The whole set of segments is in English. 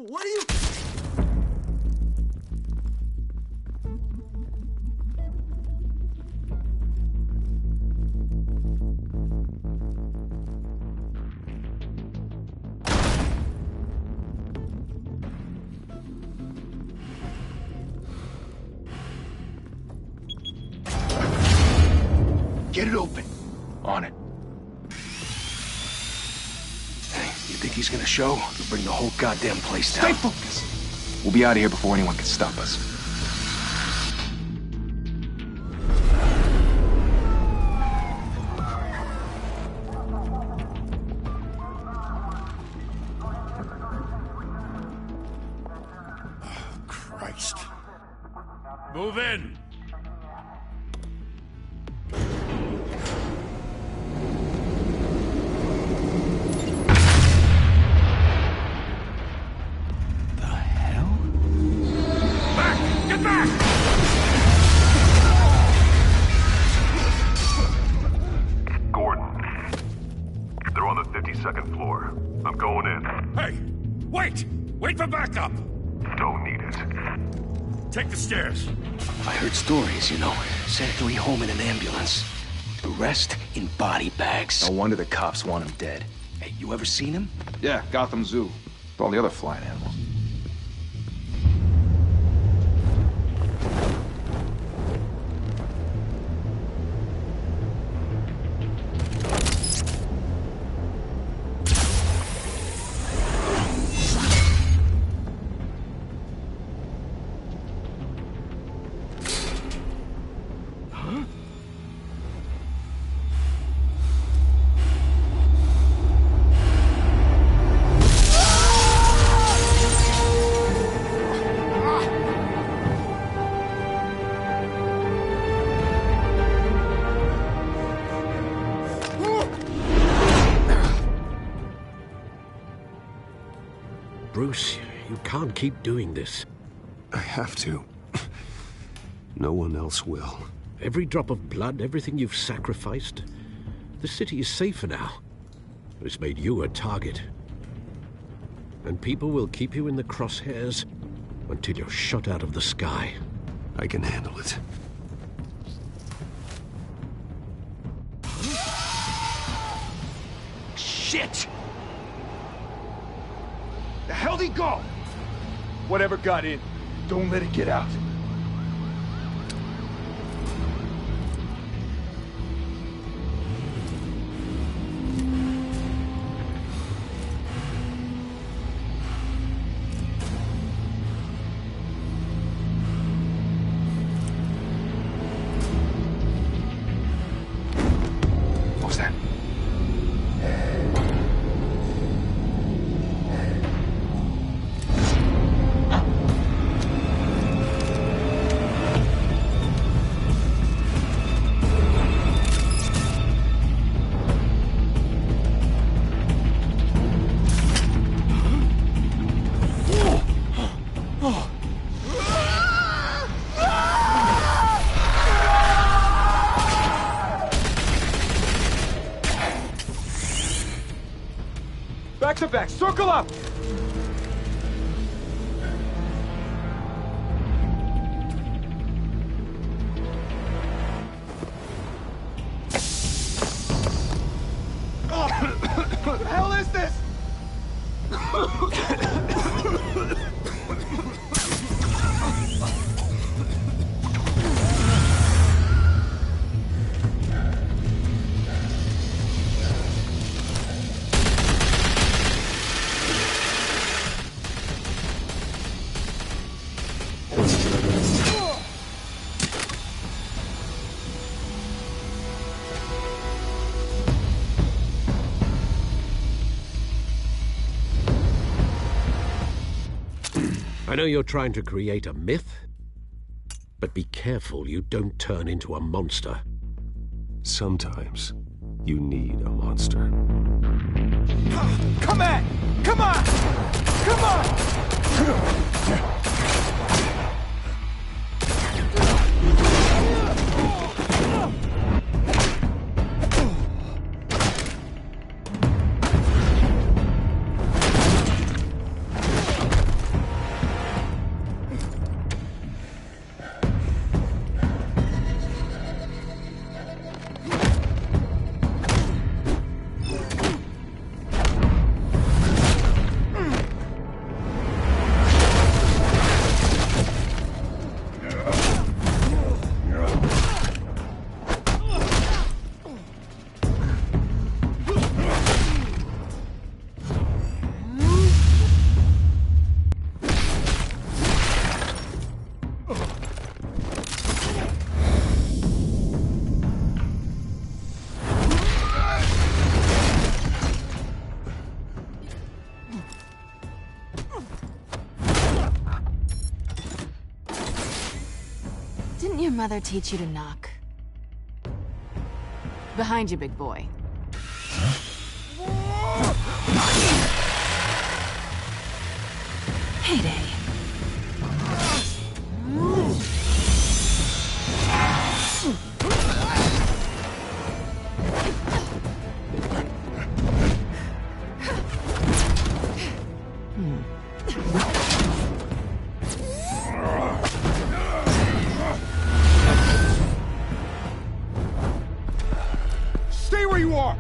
What are you... Get it open. On it. Hey, you think he's gonna show? He'll bring the whole goddamn place down. Stay focused. We'll be out of here before anyone can stop us. Oh, Christ. Move in. Second floor. I'm going in. Hey! Wait! Wait for backup! Don't need it. Take the stairs. I heard stories, you know. Sent 3 home in an ambulance. The rest in body bags. No wonder the cops want him dead. Hey, you ever seen him? Yeah, Gotham Zoo. With all the other flying animals. Bruce, you can't keep doing this. I have to. No one else will. Every drop of blood, everything you've sacrificed. The city is safer now. It's made you a target. And people will keep you in the crosshairs until you're shot out of the sky. I can handle it. Shit! The hell'd he go? Whatever got in, don't let it get out. What was that? Back to back, circle up! What the hell is this? I know you're trying to create a myth, but be careful you don't turn into a monster. Sometimes you need a monster. Come on! Come on! Come on! your mother teach you to knock? Behind you, big boy. Heyday. Stay where you are!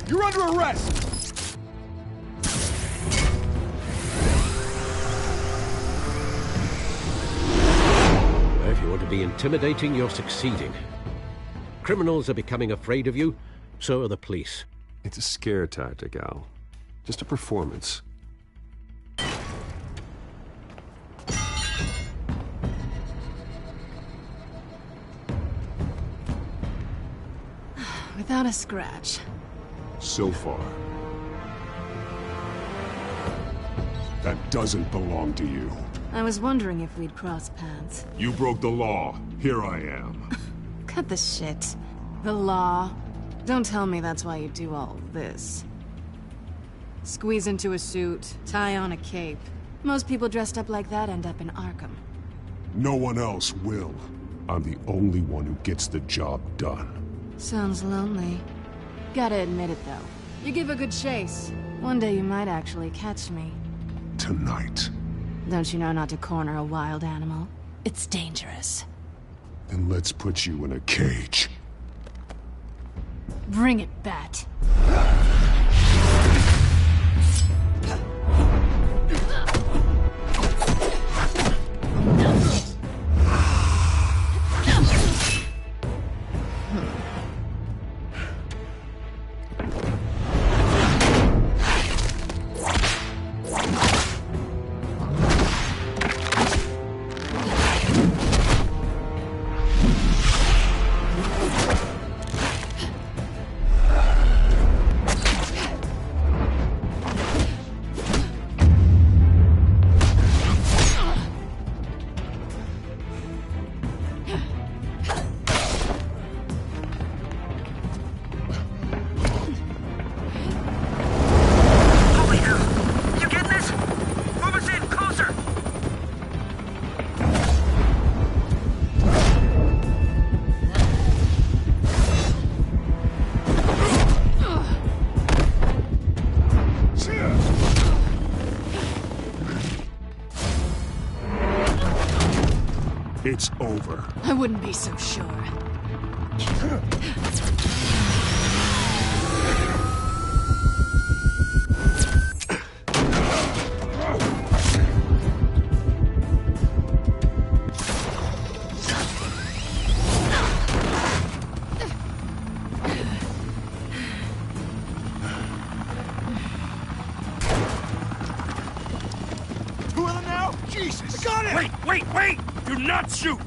You're under arrest! If you want to be intimidating, you're succeeding. Criminals are becoming afraid of you, so are the police. It's a scare tactic, Al. Just a performance. Without a scratch. So far. That doesn't belong to you. I was wondering if we'd cross paths. You broke the law. Here I am. Cut the shit. The law. Don't tell me that's why you do all of this. Squeeze into a suit, tie on a cape. Most people dressed up like that end up in Arkham. No one else will. I'm the only one who gets the job done. Sounds lonely. Gotta admit it, though. You give a good chase. One day you might actually catch me. Tonight. Don't you know not to corner a wild animal? It's dangerous. Then let's put you in a cage. Bring it, Bat. It's over. I wouldn't be so sure. Two of them now? Jesus! Got it! Wait, wait, wait! Do not shoot!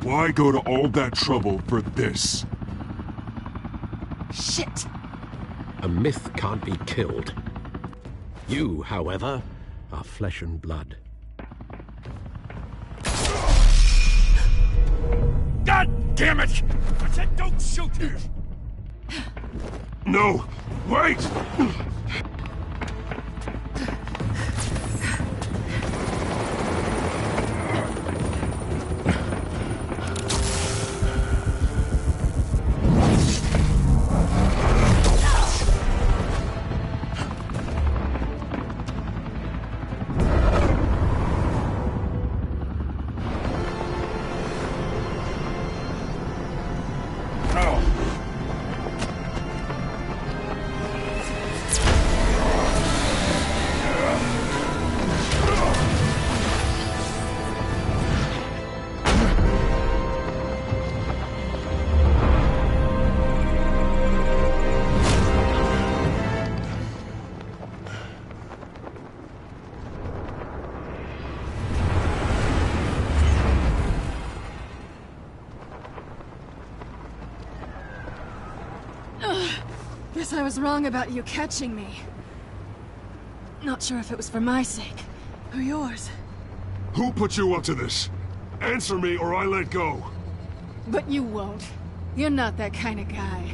Why go to all that trouble for this? Shit! A myth can't be killed. You, however, are flesh and blood. God damn it! I said don't shoot him! No! Wait! Guess I was wrong about you catching me. Not sure if it was for my sake, or yours. Who put you up to this? Answer me or I let go. But you won't. You're not that kind of guy.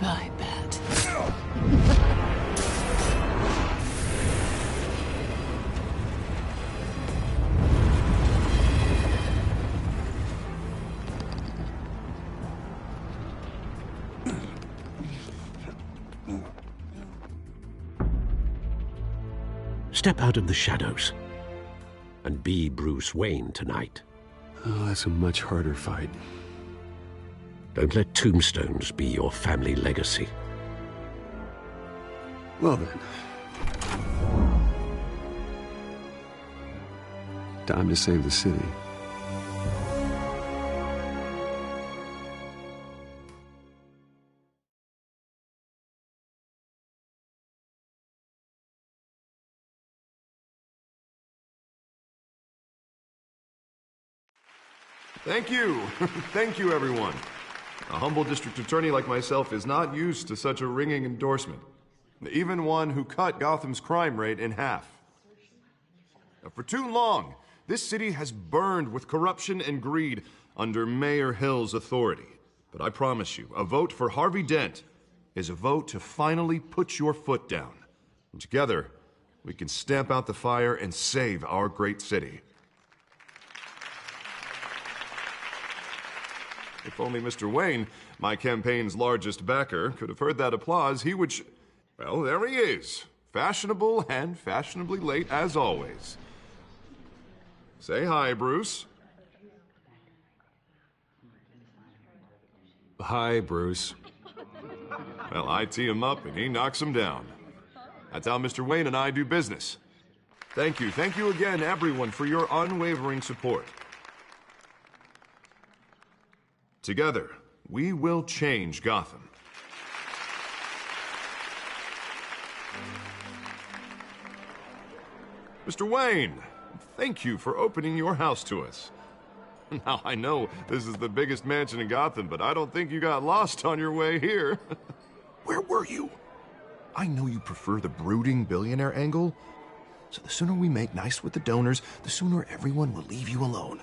I bet. Step out of the shadows and be Bruce Wayne tonight. Oh, that's a much harder fight. Don't let tombstones be your family legacy. Well then. Time to save the city. Thank you. Thank you, everyone. A humble district attorney like myself is not used to such a ringing endorsement. Even one who cut Gotham's crime rate in half. For too long, this city has burned with corruption and greed under Mayor Hill's authority. But I promise you, a vote for Harvey Dent is a vote to finally put your foot down. And together, we can stamp out the fire and save our great city. If only Mr. Wayne, my campaign's largest backer, could have heard that applause, he would well, there he is. Fashionable and fashionably late as always. Say hi, Bruce. Hi, Bruce. Well, I tee him up and he knocks him down. That's how Mr. Wayne and I do business. Thank you. Thank you again, everyone, for your unwavering support. Together, we will change Gotham. Mr. Wayne, thank you for opening your house to us. Now, I know this is the biggest mansion in Gotham, but I don't think you got lost on your way here. Where were you? I know you prefer the brooding billionaire angle, so the sooner we make nice with the donors, the sooner everyone will leave you alone.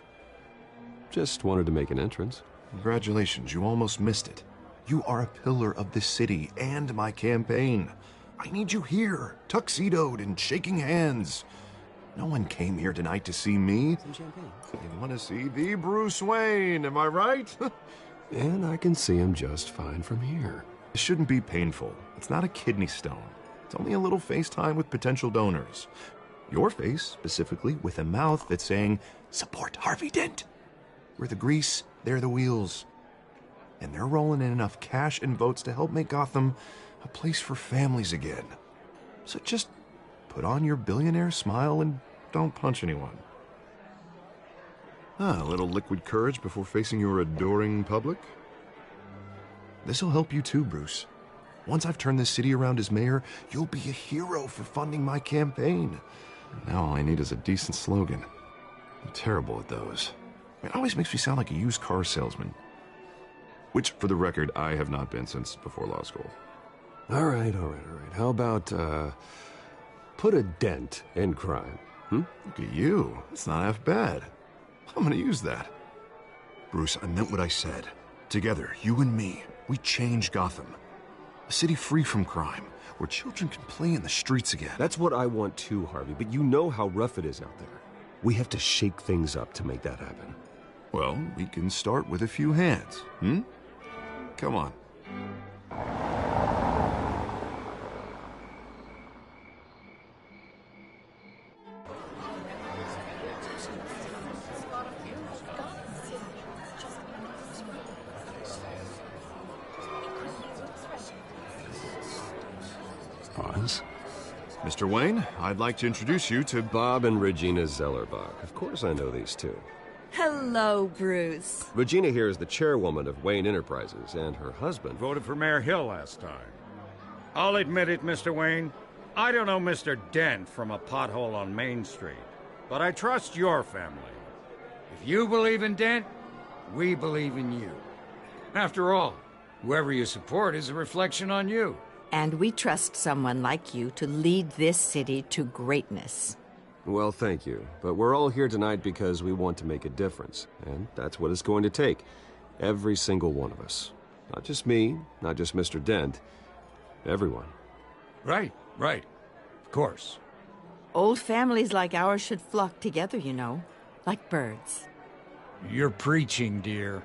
Just wanted to make an entrance. Congratulations, you almost missed it. You are a pillar of this city and my campaign. I need you here, tuxedoed and shaking hands. No one came here tonight to see me. Some champagne. They want to see the Bruce Wayne, am I right? And I can see him just fine from here. It shouldn't be painful. It's not a kidney stone. It's only a little FaceTime with potential donors. Your face, specifically, with a mouth that's saying, support Harvey Dent. We're the grease, they're the wheels. And they're rolling in enough cash and votes to help make Gotham a place for families again. So just put on your billionaire smile and don't punch anyone. A little liquid courage before facing your adoring public. This'll help you too, Bruce. Once I've turned this city around as mayor, you'll be a hero for funding my campaign. Now all I need is a decent slogan. I'm terrible at those. It always makes me sound like a used car salesman. Which, for the record, I have not been since before law school. All right. How about, put a dent in crime? Look at you. That's not half bad. I'm gonna use that. Bruce, I meant what I said. Together, you and me, we change Gotham. A city free from crime, where children can play in the streets again. That's what I want too, Harvey, but you know how rough it is out there. We have to shake things up to make that happen. Well, we can start with a few hands, Come on. Pause. Mr. Wayne, I'd like to introduce you to Bob and Regina Zellerbach. Of course I know these two. Hello, Bruce. Regina here is the chairwoman of Wayne Enterprises, and her husband... Voted for Mayor Hill last time. I'll admit it, Mr. Wayne. I don't know Mr. Dent from a pothole on Main Street, but I trust your family. If you believe in Dent, we believe in you. After all, whoever you support is a reflection on you. And we trust someone like you to lead this city to greatness. Well, thank you. But we're all here tonight because we want to make a difference. And that's what it's going to take. Every single one of us. Not just me, not just Mr. Dent. Everyone. Right. Of course. Old families like ours should flock together, you know. Like birds. You're preaching, dear.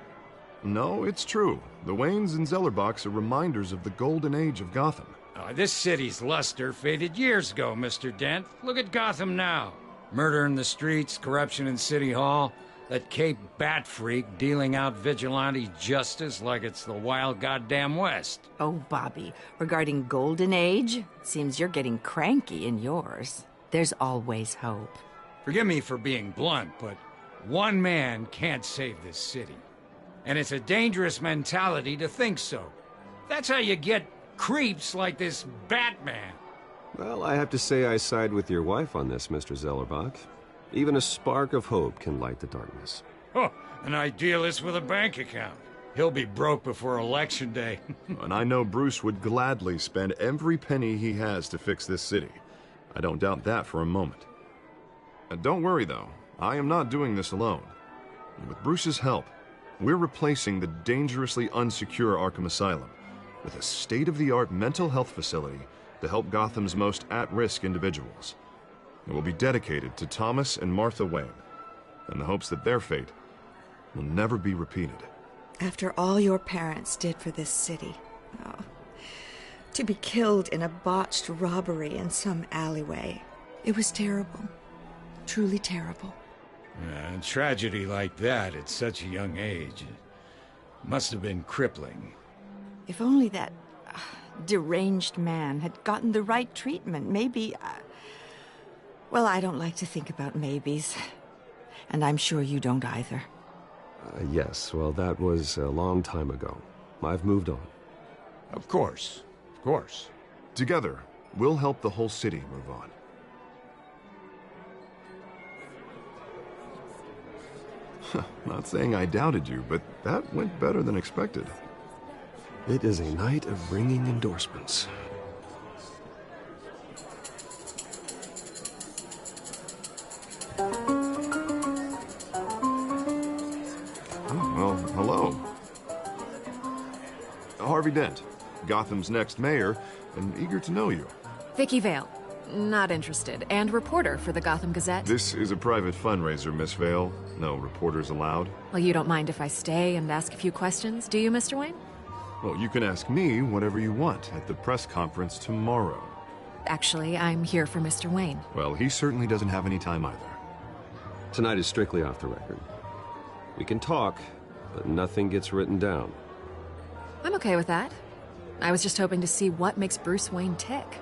No, it's true. The Waynes and Zellerbachs are reminders of the golden age of Gotham. This city's luster faded years ago, Mr. Dent. Look at Gotham now. Murder in the streets, corruption in City Hall, that Cape Bat freak dealing out vigilante justice like it's the wild goddamn West. Oh, Bobby, regarding Golden Age, seems you're getting cranky in yours. There's always hope. Forgive me for being blunt, but one man can't save this city. And it's a dangerous mentality to think so. That's how you get creeps like this Batman. Well, I have to say I side with your wife on this, Mr. Zellerbach. Even a spark of hope can light the darkness. Oh, an idealist with a bank account. He'll be broke before Election Day. And I know Bruce would gladly spend every penny he has to fix this city. I don't doubt that for a moment. Don't worry, though. I am not doing this alone. With Bruce's help, we're replacing the dangerously unsecure Arkham Asylum with a state-of-the-art mental health facility to help Gotham's most at-risk individuals. It will be dedicated to Thomas and Martha Wayne, in the hopes that their fate will never be repeated. After all your parents did for this city, to be killed in a botched robbery in some alleyway, it was terrible. Truly terrible. A tragedy like that at such a young age must have been crippling. If only that deranged man had gotten the right treatment, maybe... Well, I don't like to think about maybes. And I'm sure you don't either. Yes, well, that was a long time ago. I've moved on. Of course. Together, we'll help the whole city move on. Not saying I doubted you, but that went better than expected. It is a night of ringing endorsements. Well, hello. Harvey Dent, Gotham's next mayor, and eager to know you. Vicky Vale. Not interested. And reporter for the Gotham Gazette. This is a private fundraiser, Miss Vale. No reporters allowed. Well, you don't mind if I stay and ask a few questions, do you, Mr. Wayne? Well, you can ask me whatever you want at the press conference tomorrow. Actually, I'm here for Mr. Wayne. Well, he certainly doesn't have any time either. Tonight is strictly off the record. We can talk, but nothing gets written down. I'm okay with that. I was just hoping to see what makes Bruce Wayne tick.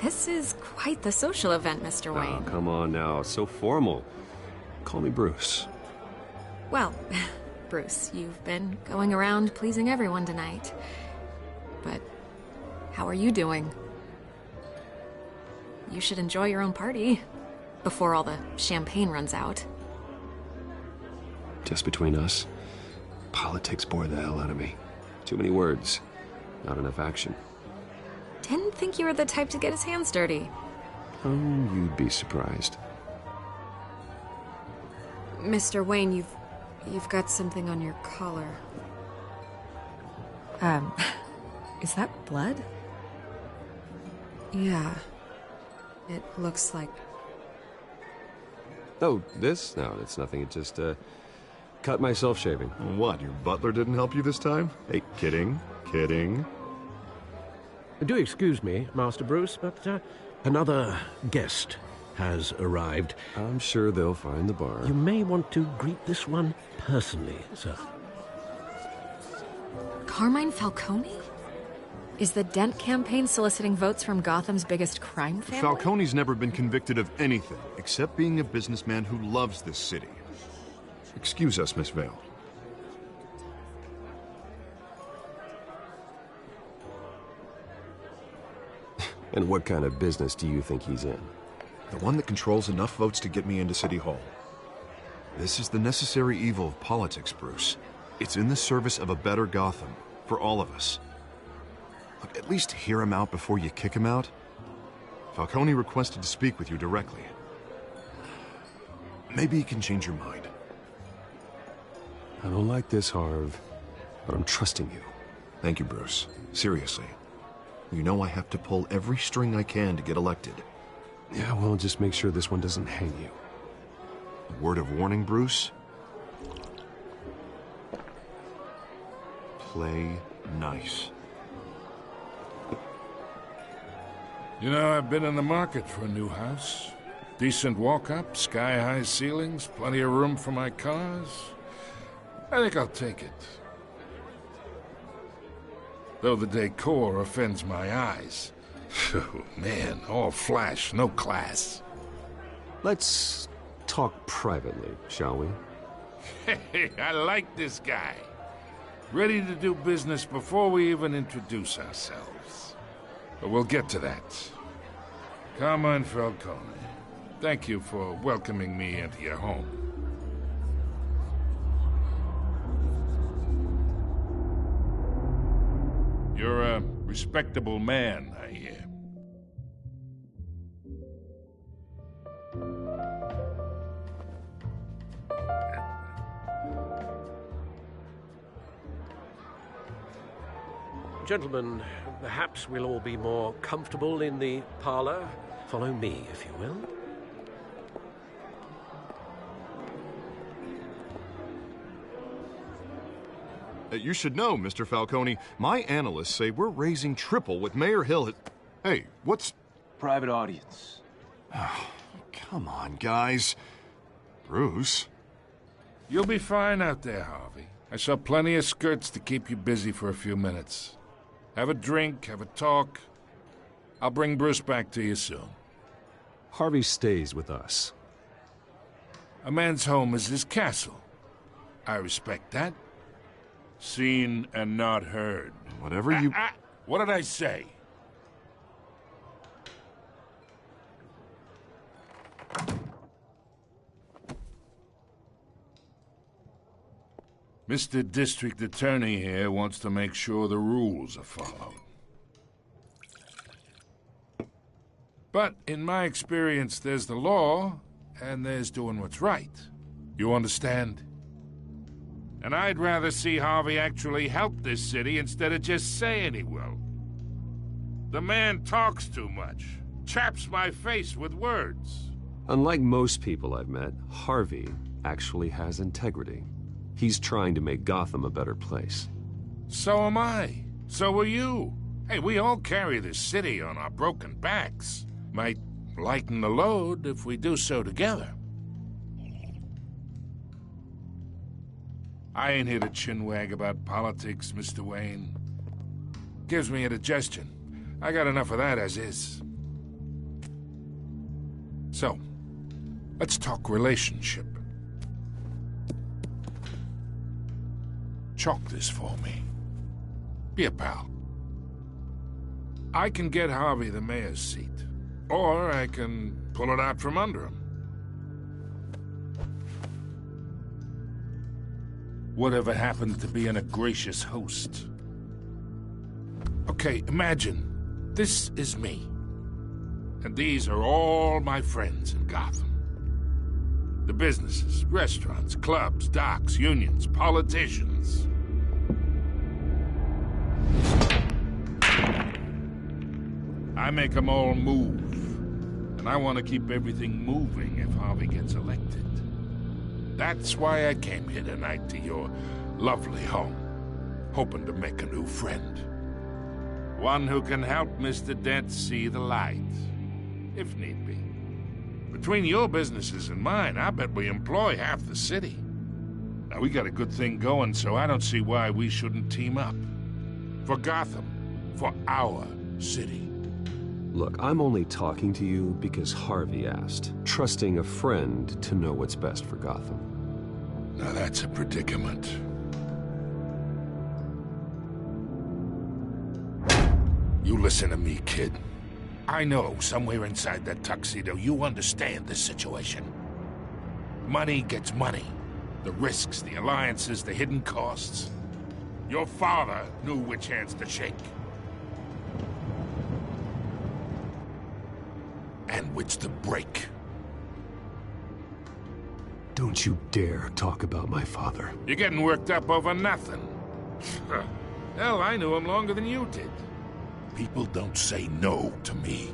This is quite the social event, Mr. Wayne. Oh, come on now. So formal. Call me Bruce. Well, Bruce, you've been going around pleasing everyone tonight. But how are you doing? You should enjoy your own party before all the champagne runs out. Just between us, politics bore the hell out of me. Too many words, not enough action. Didn't think you were the type to get his hands dirty. Oh, you'd be surprised. Mr. Wayne, you've got something on your collar. Is that blood? Yeah. It looks like... Oh, this? No, it's nothing. It just, cut myself shaving. What, your butler didn't help you this time? Hey, kidding. Do excuse me, Master Bruce, but another guest has arrived. I'm sure they'll find the bar. You may want to greet this one personally, sir. Carmine Falcone? Is the Dent campaign soliciting votes from Gotham's biggest crime family? Falcone's never been convicted of anything except being a businessman who loves this city. Excuse us, Miss Vale. And what kind of business do you think he's in? The one that controls enough votes to get me into City Hall. This is the necessary evil of politics, Bruce. It's in the service of a better Gotham, for all of us. Look, at least hear him out before you kick him out. Falcone requested to speak with you directly. Maybe he can change your mind. I don't like this, Harv, but I'm trusting you. Thank you, Bruce. Seriously. You know I have to pull every string I can to get elected. Yeah, well, just make sure this one doesn't hang you. A word of warning, Bruce? Play nice. You know, I've been in the market for a new house. Decent walk-up, sky-high ceilings, plenty of room for my cars. I think I'll take it. Though the decor offends my eyes. Oh, man, all flash, no class. Let's talk privately, shall we? Hey, I like this guy. Ready to do business before we even introduce ourselves. But we'll get to that. Carmine Falcone, thank you for welcoming me into your home. You're a respectable man, I hear. Gentlemen, perhaps we'll all be more comfortable in the parlor. Follow me, if you will. You should know, Mr. Falcone, my analysts say we're raising triple what Mayor Hill had... Hey, what's... Private audience. Oh, come on, guys. Bruce? You'll be fine out there, Harvey. I saw plenty of skirts to keep you busy for a few minutes. Have a drink, have a talk. I'll bring Bruce back to you soon. Harvey stays with us. A man's home is his castle. I respect that. Seen and not heard. Whatever you... What did I say? Mr. District Attorney here wants to make sure the rules are followed. But in my experience, there's the law, and there's doing what's right. You understand? And I'd rather see Harvey actually help this city instead of just saying he will. The man talks too much, chaps my face with words. Unlike most people I've met, Harvey actually has integrity. He's trying to make Gotham a better place. So am I. So are you. Hey, we all carry this city on our broken backs. Might lighten the load if we do so together. I ain't here to chinwag about politics, Mr. Wayne. Gives me indigestion. I got enough of that as is. So, let's talk relationship. Chalk this for me. Be a pal. I can get Harvey the mayor's seat, or I can pull it out from under him. Whatever happens to being a gracious host? Okay, imagine this is me, and these are all my friends in Gotham. The businesses, restaurants, clubs, docks, unions, politicians. I make them all move, and I want to keep everything moving if Harvey gets elected. That's why I came here tonight to your lovely home, hoping to make a new friend. One who can help Mr. Dent see the light, if need be. Between your businesses and mine, I bet we employ half the city. Now, we got a good thing going, so I don't see why we shouldn't team up. For Gotham, for our city. Look, I'm only talking to you because Harvey asked, trusting a friend to know what's best for Gotham. Now that's a predicament. You listen to me, kid. I know somewhere inside that tuxedo you understand the situation. Money gets money. The risks, the alliances, the hidden costs. Your father knew which hands to shake. And which to break. Don't you dare talk about my father. You're getting worked up over nothing. Hell, I knew him longer than you did. People don't say no to me.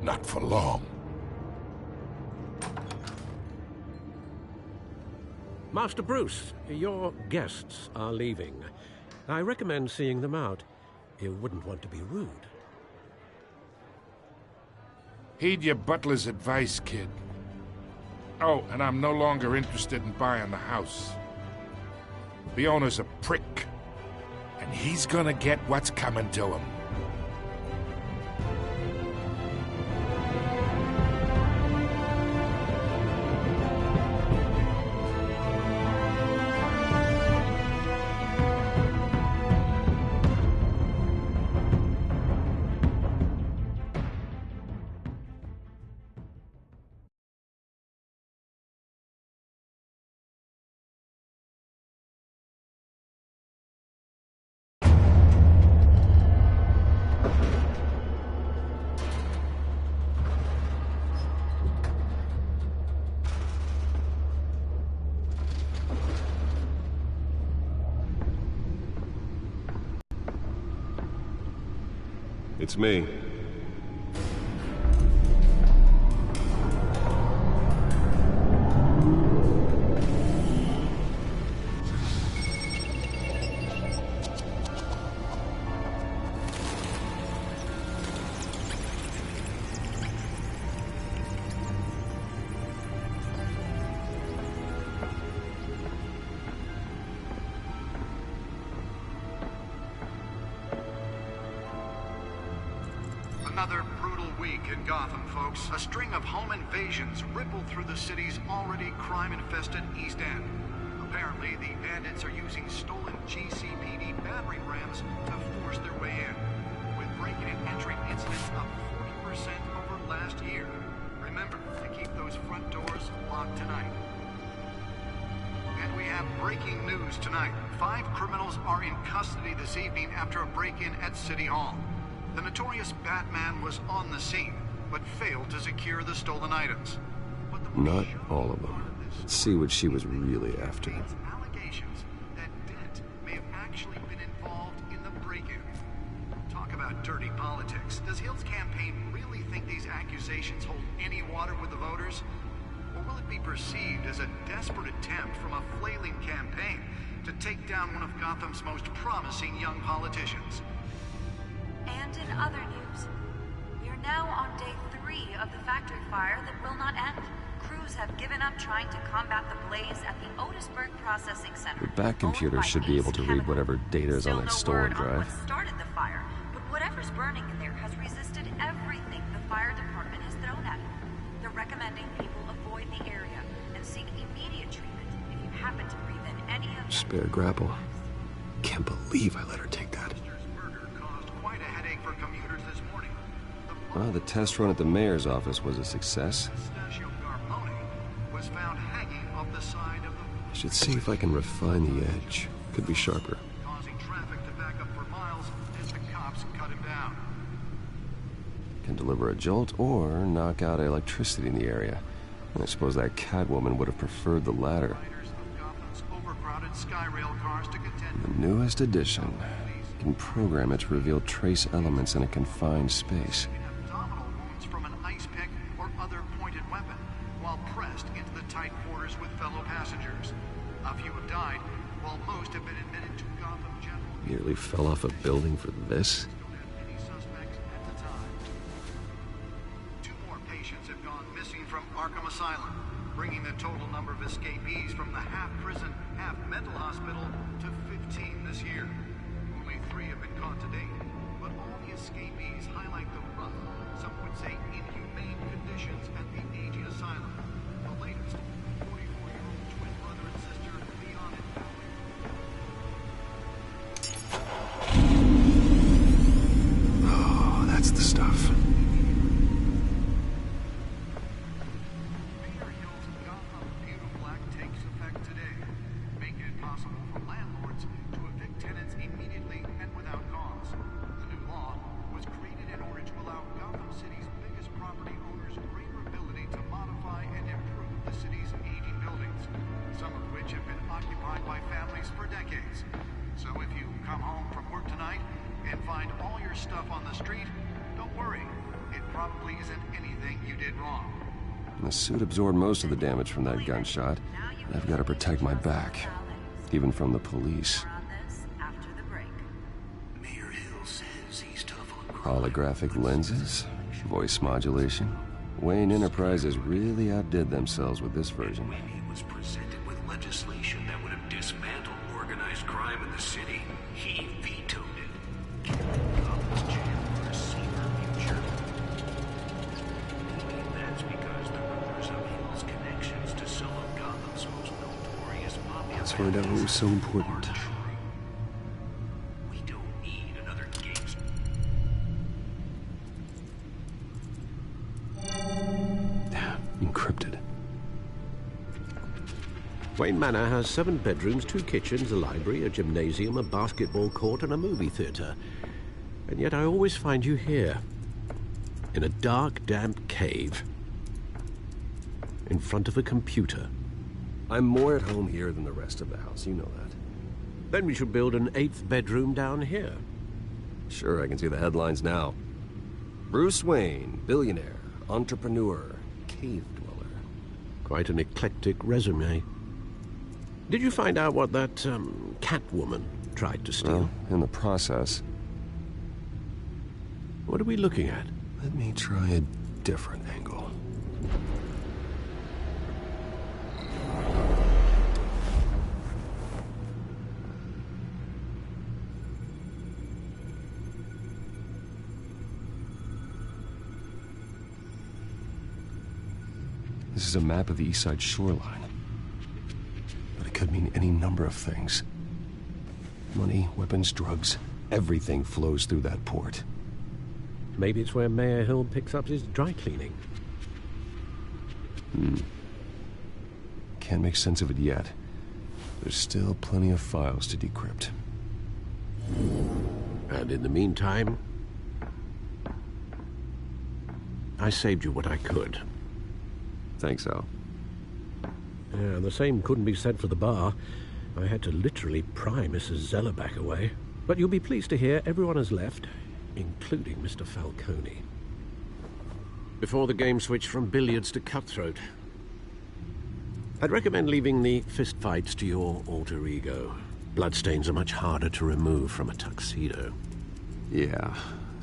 Not for long. Master Bruce, your guests are leaving. I recommend seeing them out. You wouldn't want to be rude. Heed your butler's advice, kid. Oh, and I'm no longer interested in buying the house. The owner's a prick, and he's gonna get what's coming to him. It's me. Another brutal week in Gotham, folks. A string of home invasions rippled through the city's already crime-infested East End. Apparently, the bandits are using stolen GCPD battering rams to force their way in, with breaking and entering incidents up 40% over last year. Remember to keep those front doors locked tonight. And we have breaking news tonight. 5 criminals are in custody this evening after a break-in at City Hall. The notorious Batman was on the scene, but failed to secure the stolen items. Not all of them. Let's see what she was really after. Allegations that Dent may have actually been involved in the break-in. Talk about dirty politics. Does Hill's campaign really think these accusations hold any water with the voters? Or will it be perceived as a desperate attempt from a flailing campaign to take down one of Gotham's most promising young politicians? And in other news, we are now on day 3 of the factory fire that will not end. Crews have given up trying to combat the blaze at the Otisburg Processing Center. The back computer should be able to read whatever data is on that stolen drive. What started the fire, but whatever's burning in there has resisted everything the fire department has thrown at it. They're recommending people avoid the area and seek immediate treatment if you happen to breathe in any of them. Spare grapple. Can't believe I let her take that. Well, the test run at the mayor's office was a success. Was found hanging off the side of the... I should see if I can refine the edge. Could be sharper. Causing traffic to back up for miles as the cops cut him down. Can deliver a jolt or knock out electricity in the area. And I suppose that Catwoman would have preferred the latter. Overcrowded Skyrail cars to contend. The newest edition. You can program it to reveal trace elements in a confined space. From an ice pick or other pointed weapon, while pressed into the tight quarters with fellow passengers. A few have died, while most have been admitted to Gotham General. Nearly fell off a building for this? Any suspects at the time. 2 more patients have gone missing from Arkham Asylum, bringing the total number of escapees from the half-prison, half-mental hospital to 15 this year. Only 3 have been caught to date, but all the escapees highlight the rough, some would say inhumane conditions at the aging asylum. The latest, 44-year-old twin brother and sister, Leon and Oh, that's the stuff. Mayor Hill's Gotham Beautiful Act takes invasions. So if you come home from work tonight and find all your stuff on the street, don't worry. It probably isn't anything you did wrong. The suit absorbed most of the damage from that gunshot, and I've got to protect my back, even from the police. Mayor Hill says he's tough on crime. Holographic lenses, voice modulation. Wayne Enterprises really outdid themselves with this version. When he was presented with legislation that would have dismantled organized crime in the city, he vetoed it. Gotham's jail for a safer future. Maybe that's because the rumors of Hill's connections to some of Gotham's most notorious mafia. Let's find out what was so important. We don't need another gangster. Encrypted. Wayne Manor has 7 bedrooms, 2 kitchens, a library, a gymnasium, a basketball court, and a movie theater. And yet I always find you here, in a dark, damp cave, in front of a computer. I'm more at home here than the rest of the house, you know that. Then we should build an 8th bedroom down here. Sure, I can see the headlines now. Bruce Wayne, billionaire, entrepreneur, cave dweller. Quite an eclectic resume. Did you find out what that, Catwoman tried to steal? Well, in the process. What are we looking at? Let me try a different angle. This is a map of the East Side shoreline. But it could mean any number of things. Money, weapons, drugs, everything flows through that port. Maybe it's where Mayor Hill picks up his dry cleaning. Can't make sense of it yet. There's still plenty of files to decrypt. And in the meantime, I saved you what I could. Thanks, Al. Yeah, the same couldn't be said for the bar. I had to literally pry Mrs. Zellerback away. But you'll be pleased to hear everyone has left, including Mr. Falcone. Before the game switched from billiards to cutthroat. I'd recommend leaving the fistfights to your alter ego. Bloodstains are much harder to remove from a tuxedo. Yeah,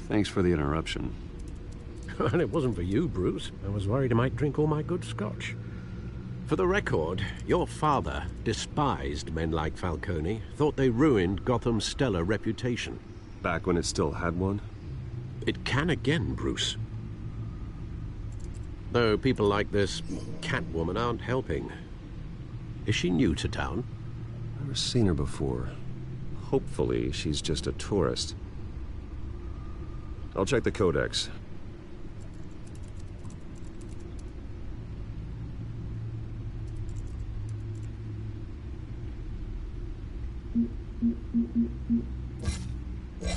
thanks for the interruption. And it wasn't for you, Bruce. I was worried I might drink all my good scotch. For the record, your father despised men like Falcone, thought they ruined Gotham's stellar reputation. Back when it still had one? It can again, Bruce. Though people like this Catwoman aren't helping. Is she new to town? Never seen her before. Hopefully, she's just a tourist. I'll check the codex.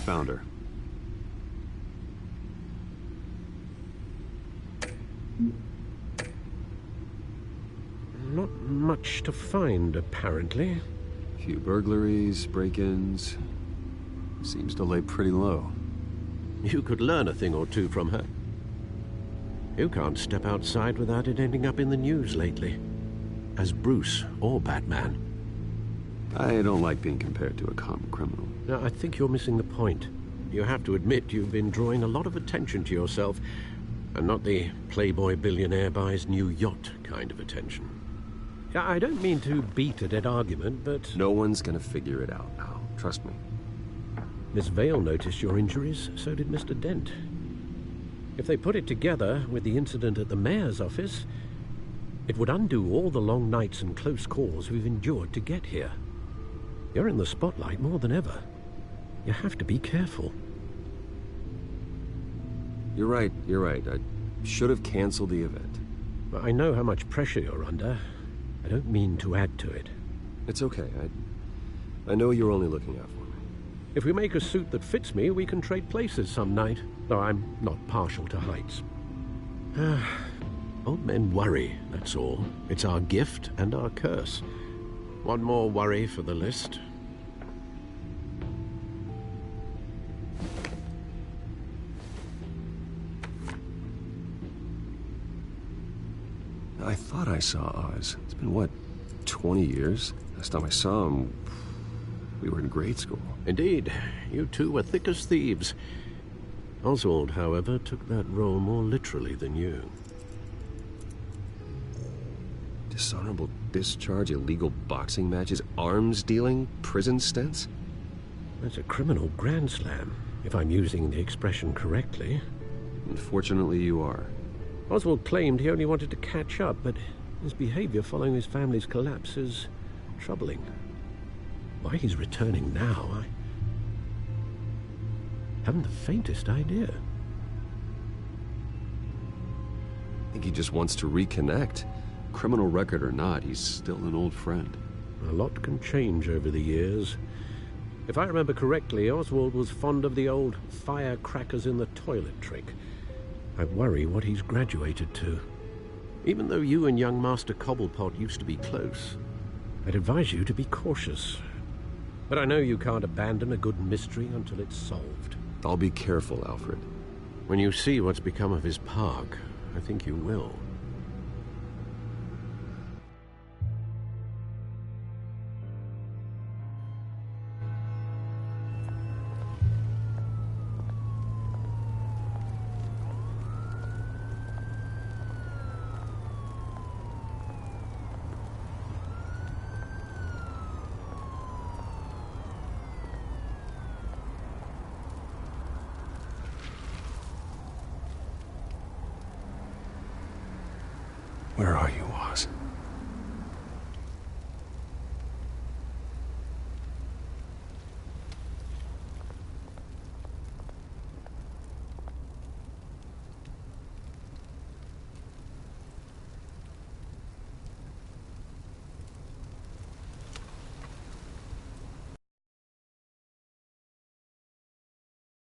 Found her. Not much to find, apparently. Few burglaries, break-ins. Seems to lay pretty low. You could learn a thing or two from her. You can't step outside without it ending up in the news lately. As Bruce or Batman. I don't like being compared to a common criminal. No, I think you're missing the point. You have to admit you've been drawing a lot of attention to yourself, and not the playboy billionaire buys new yacht kind of attention. I don't mean to beat a dead argument, but... No one's gonna figure it out, Al. Trust me. Miss Vale noticed your injuries, so did Mr. Dent. If they put it together with the incident at the mayor's office, it would undo all the long nights and close calls we've endured to get here. You're in the spotlight more than ever. You have to be careful. You're right. I should have canceled the event. I know how much pressure you're under. I don't mean to add to it. It's okay. I know you're only looking out for me. If we make a suit that fits me, we can trade places some night. Though I'm not partial to heights. Old men worry, that's all. It's our gift and our curse. One more worry for the list. I thought I saw Oz. It's been, what, 20 years? Last time I saw him, we were in grade school. Indeed. You two were thick as thieves. Oswald, however, took that role more literally than you. Dishonorable discharge, illegal boxing matches, arms dealing, prison stints? That's a criminal grand slam, if I'm using the expression correctly. Unfortunately, you are. Oswald claimed he only wanted to catch up, but his behavior following his family's collapse is troubling. Why he's returning now, I haven't the faintest idea. I think he just wants to reconnect. Criminal record or not, he's still an old friend. A lot can change over the years. If I remember correctly, Oswald was fond of the old firecrackers in the toilet trick. I worry what he's graduated to. Even though you and young Master Cobblepot used to be close, I'd advise you to be cautious. But I know you can't abandon a good mystery until it's solved. I'll be careful, Alfred. When you see what's become of his park, I think you will. Where are you, Oz?